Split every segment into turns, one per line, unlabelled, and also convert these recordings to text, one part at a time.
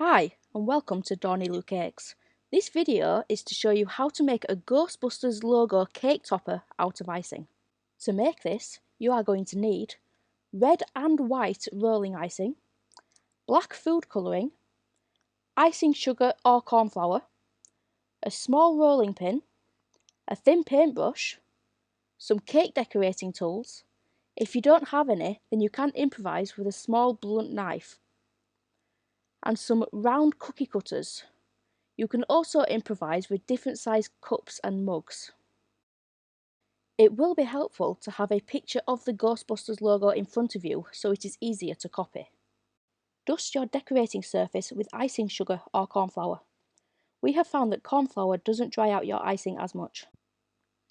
Hi and welcome to Dorneylu Cakes. This video is to show you how to make a Ghostbusters logo cake topper out of icing. To make this, you are going to need red and white rolling icing, black food colouring, icing sugar or corn flour, a small rolling pin, a thin paintbrush, some cake decorating tools. If you don't have any, then you can improvise with a small blunt knife, and some round cookie cutters. You can also improvise with different sized cups and mugs. It will be helpful to have a picture of the Ghostbusters logo in front of you so it is easier to copy. Dust your decorating surface with icing sugar or corn flour. We have found that corn flour doesn't dry out your icing as much.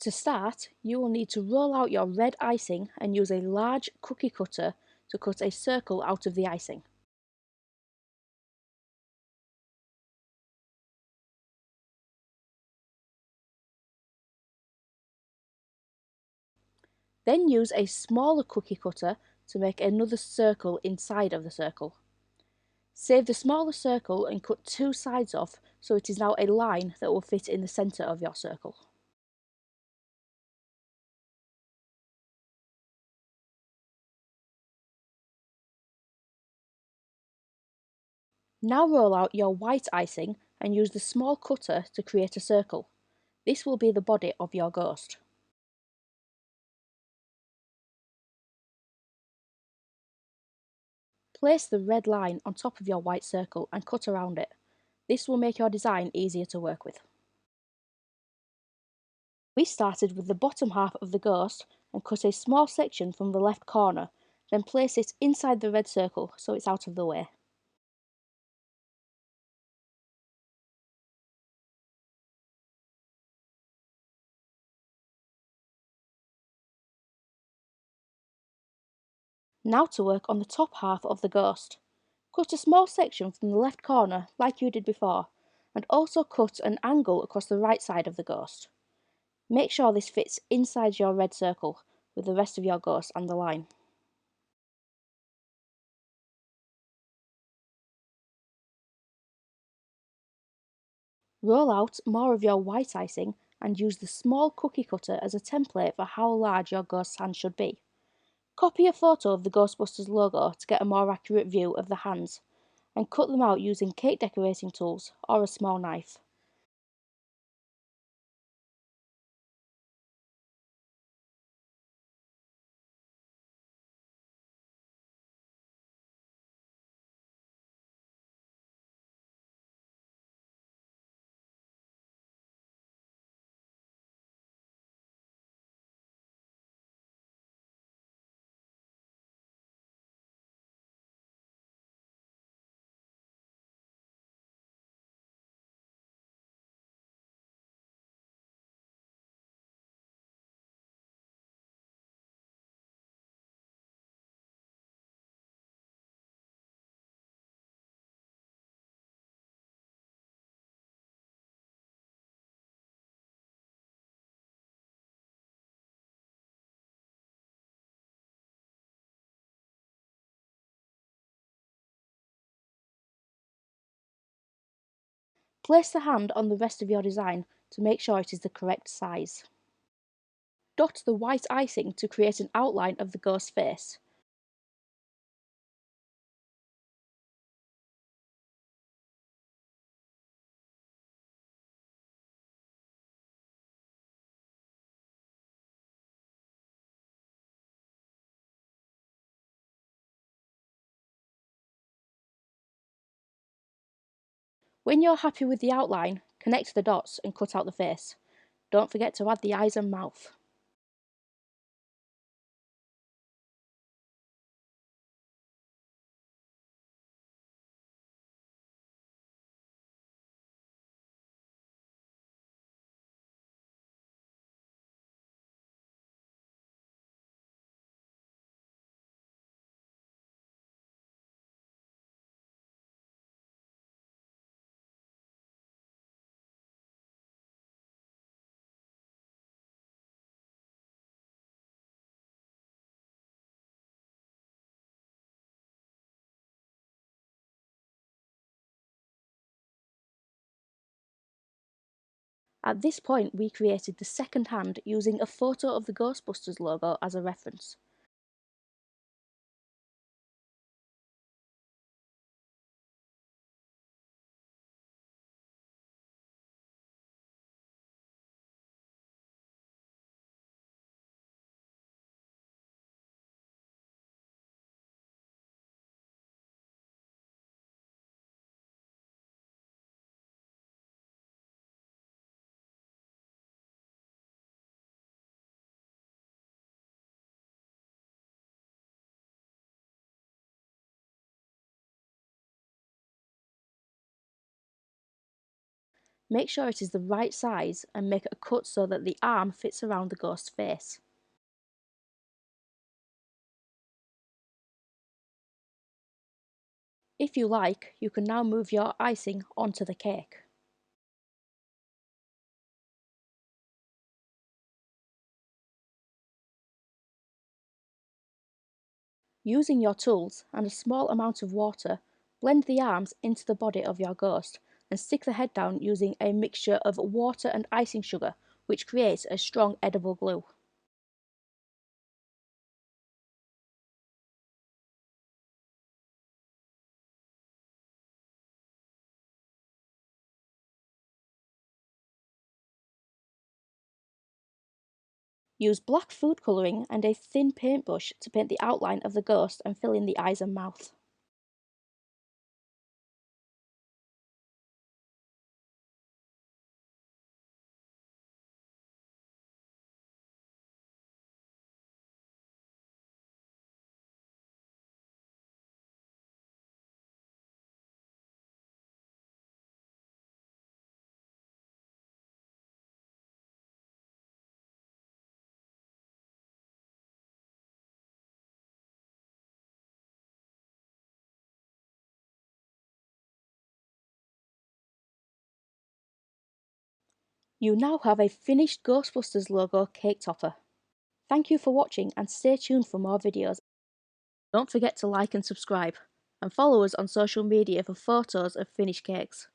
To start, you will need to roll out your red icing and use a large cookie cutter to cut a circle out of the icing. Then use a smaller cookie cutter to make another circle inside of the circle. Save the smaller circle and cut two sides off so it is now a line that will fit in the centre of your circle. Now roll out your white icing and use the small cutter to create a circle. This will be the body of your ghost. Place the red line on top of your white circle and cut around it. This will make your design easier to work with. We started with the bottom half of the ghost and cut a small section from the left corner, then place it inside the red circle so it's out of the way. Now to work on the top half of the ghost. Cut a small section from the left corner like you did before, and also cut an angle across the right side of the ghost. Make sure this fits inside your red circle with the rest of your ghost and the line. Roll out more of your white icing and use the small cookie cutter as a template for how large your ghost's hand should be. Copy a photo of the Ghostbusters logo to get a more accurate view of the hands, and cut them out using cake decorating tools or a small knife. Place the hand on the rest of your design to make sure it is the correct size. Dot the white icing to create an outline of the ghost's face. When you're happy with the outline, connect the dots and cut out the face. Don't forget to add the eyes and mouth. At this point, we created the second hand using a photo of the Ghostbusters logo as a reference. Make sure it is the right size and make a cut so that the arm fits around the ghost's face. If you like, you can now move your icing onto the cake. Using your tools and a small amount of water, blend the arms into the body of your ghost and stick the head down using a mixture of water and icing sugar, which creates a strong edible glue. Use black food colouring and a thin paintbrush to paint the outline of the ghost and fill in the eyes and mouth. You now have a finished Ghostbusters logo cake topper. Thank you for watching and stay tuned for more videos. Don't forget to like and subscribe, and follow us on social media for photos of finished cakes.